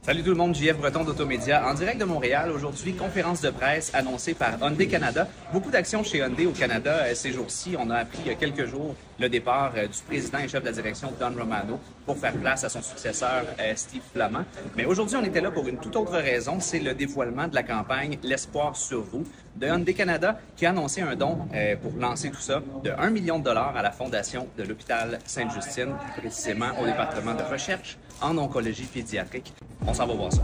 Salut tout le monde, JF Breton d'Automédia en direct de Montréal. Aujourd'hui, conférence de presse annoncée par Hyundai Canada. Beaucoup d'actions chez Hyundai au Canada ces jours-ci. On a appris il y a quelques jours le départ du président et chef de la direction Don Romano pour faire place à son successeur Steve Flamand. Mais aujourd'hui, on était là pour une toute autre raison. C'est le dévoilement de la campagne L'espoir sur vous de Hyundai Canada qui a annoncé un don pour lancer tout ça de 1 million de dollars à la fondation de l'hôpital Sainte-Justine, précisément au département de recherche en oncologie pédiatrique. On s'en va voir ça.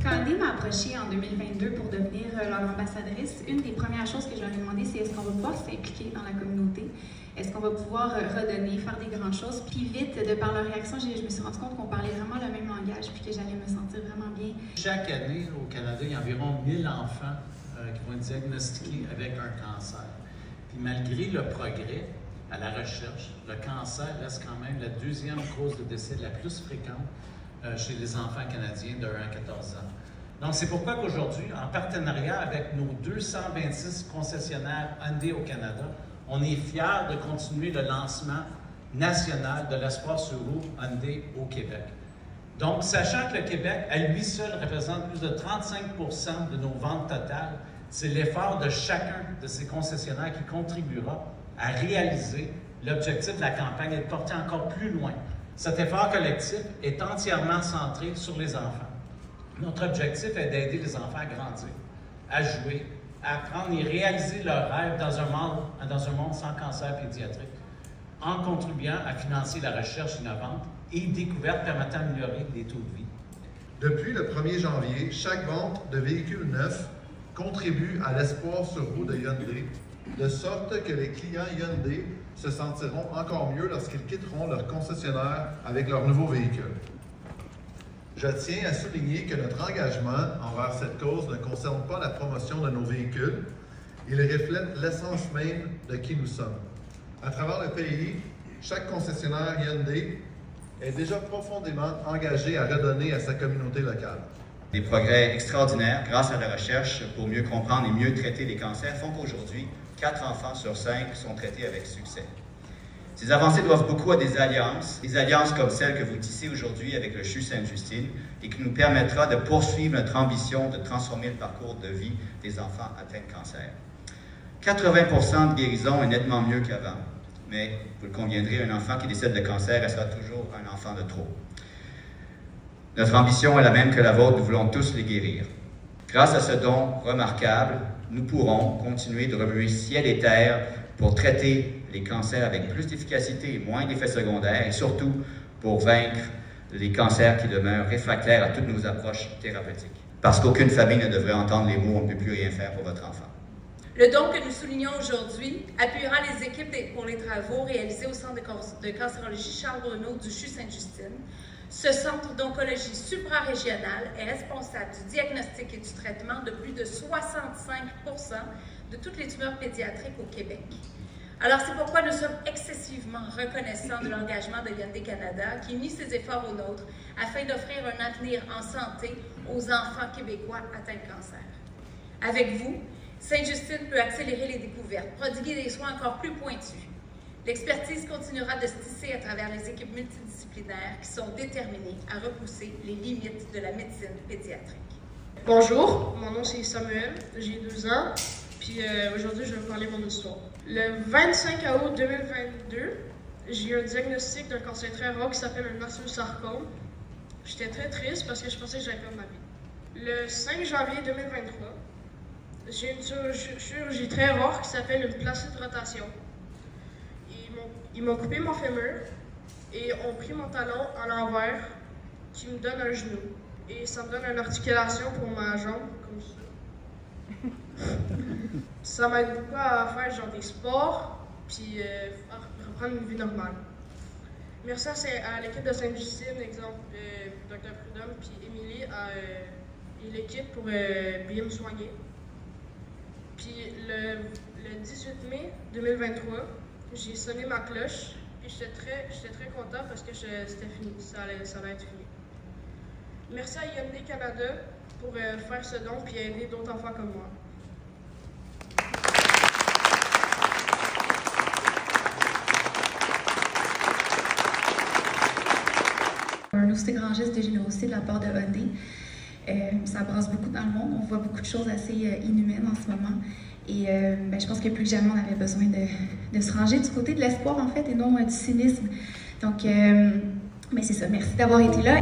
Quand Hyundai m'a approché en 2022 pour devenir leur ambassadrice, une des premières choses que je leur ai demandé, c'est est-ce qu'on va pouvoir s'impliquer dans la communauté? Est-ce qu'on va pouvoir redonner, faire des grandes choses? Puis vite, de par leur réaction, je me suis rendu compte qu'on parlait vraiment le même langage puis que j'allais me sentir vraiment bien. Chaque année, au Canada, il y a environ 1000 enfants qui vont être diagnostiqués avec un cancer. Puis malgré le progrès à la recherche, le cancer reste quand même la deuxième cause de décès la plus fréquente chez les enfants canadiens de 1 à 14 ans. Donc c'est pourquoi qu'aujourd'hui, en partenariat avec nos 226 concessionnaires Hyundai au Canada, on est fiers de continuer le lancement national de l'Espoir sur vous Hyundai au Québec. Donc, sachant que le Québec, à lui seul, représente plus de 35% de nos ventes totales, c'est l'effort de chacun de ces concessionnaires qui contribuera à réaliser l'objectif de la campagne et de porter encore plus loin. Cet effort collectif est entièrement centré sur les enfants. Notre objectif est d'aider les enfants à grandir, à jouer, à apprendre et réaliser leurs rêves dans un monde sans cancer pédiatrique, en contribuant à financer la recherche innovante et découvertes permettant d'améliorer les taux de vie. Depuis le 1er janvier, chaque vente de véhicules neufs contribue à l'espoir sur vous de Hyundai, de sorte que les clients Hyundai se sentiront encore mieux lorsqu'ils quitteront leur concessionnaire avec leur nouveau véhicule. Je tiens à souligner que notre engagement envers cette cause ne concerne pas la promotion de nos véhicules, il reflète l'essence même de qui nous sommes. À travers le pays, chaque concessionnaire Hyundai est déjà profondément engagé à redonner à sa communauté locale. Des progrès extraordinaires grâce à la recherche pour mieux comprendre et mieux traiter les cancers font qu'aujourd'hui, 4 enfants sur 5 sont traités avec succès. Ces avancées doivent beaucoup à des alliances comme celle que vous tissez aujourd'hui avec le CHU Sainte-Justine et qui nous permettra de poursuivre notre ambition de transformer le parcours de vie des enfants atteints de cancer. 80% de guérison est nettement mieux qu'avant, mais vous le conviendrez, un enfant qui décède de cancer restera toujours un enfant de trop. Notre ambition est la même que la vôtre, nous voulons tous les guérir. Grâce à ce don remarquable, nous pourrons continuer de remuer ciel et terre pour traiter les cancers avec plus d'efficacité et moins d'effets secondaires et surtout pour vaincre les cancers qui demeurent réfractaires à toutes nos approches thérapeutiques. Parce qu'aucune famille ne devrait entendre les mots « on ne peut plus rien faire pour votre enfant ». Le don que nous soulignons aujourd'hui appuiera les équipes pour les travaux réalisés au Centre de cancérologie Charles-Renaud du CHU Sainte-Justine. Ce centre d'oncologie suprarégional est responsable du diagnostic et du traitement de plus de 65% de toutes les tumeurs pédiatriques au Québec. Alors c'est pourquoi nous sommes excessivement reconnaissants de l'engagement de Hyundai Canada qui unit ses efforts aux nôtres afin d'offrir un avenir en santé aux enfants québécois atteints de cancer. Avec vous, Sainte-Justine peut accélérer les découvertes, prodiguer des soins encore plus pointus. L'expertise continuera de se tisser à travers les équipes multidisciplinaires qui sont déterminées à repousser les limites de la médecine pédiatrique. Bonjour, mon nom c'est Samuel, j'ai 12 ans, puis aujourd'hui je vais vous parler de mon histoire. Le 25 août 2022, j'ai eu un diagnostic d'un cancer très rare qui s'appelle un osteosarcome. J'étais très triste parce que je pensais que j'allais perdre ma vie. Le 5 janvier 2023, j'ai une chirurgie très rare qui s'appelle une plastie de rotation. Ils m'ont coupé mon fémur et ont pris mon talon à l'envers qui me donne un genou. Et ça me donne une articulation pour ma jambe, comme ça. Ça m'aide beaucoup à faire genre des sports, puis reprendre une vie normale. Merci à l'équipe de Sainte-Justine, exemple Dr Prudhomme, puis Émilie et l'équipe pour bien me soigner. Puis le 18 mai 2023, j'ai sonné ma cloche, puis j'étais très content parce que c'était fini, ça allait être fini. Merci à Hyundai Canada pour faire ce don et aider d'autres enfants comme moi. aussi grand geste de générosité de la part de Hyundai. Ça brasse beaucoup dans le monde, on voit beaucoup de choses assez inhumaines en ce moment. Et je pense que plus que jamais, on avait besoin de se ranger du côté de l'espoir, en fait, et non du cynisme. Donc, c'est ça. Merci d'avoir été là.